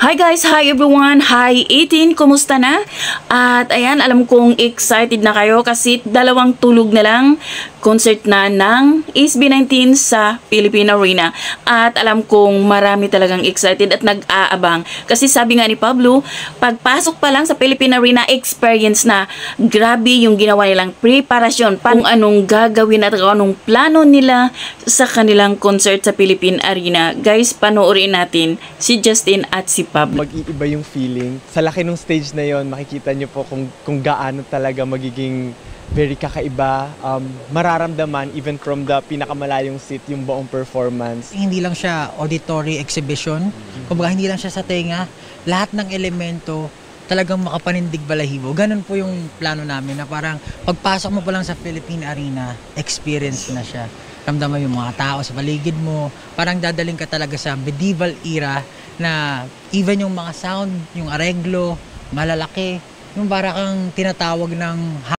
Hi guys, hi everyone, hi 18, kumusta na? At ayan, alam kong excited na kayo kasi dalawang tulog na lang concert na ng SB19 sa Philippine Arena. At alam kong marami talagang excited at nag-aabang kasi sabi nga ni Pablo, pagpasok pa lang sa Philippine Arena, experience na. Grabe yung ginawa nilang preparasyon, kung anong gagawin at anong plano nila sa kanilang concert sa Philippine Arena. Guys, panoorin natin si Justin at si Pablo. Mag-iiba yung feeling. Sa laki ng stage na yon, makikita nyo po kung gaano talaga magiging very kakaiba. Mararamdaman even from the pinakamalayong seat yung buong performance. Hindi lang siya auditory exhibition, kumbaga hindi lang siya sa tenga. Lahat ng elemento talagang makapanindig balahibo. Ganun po yung plano namin na parang pagpasok mo pa lang sa Philippine Arena, experience na siya. Ramdaman yung mga tao sa paligid mo, parang dadaling ka talaga sa medieval era na even yung mga sound, yung areglo, malalaki, yung para kang tinatawag ng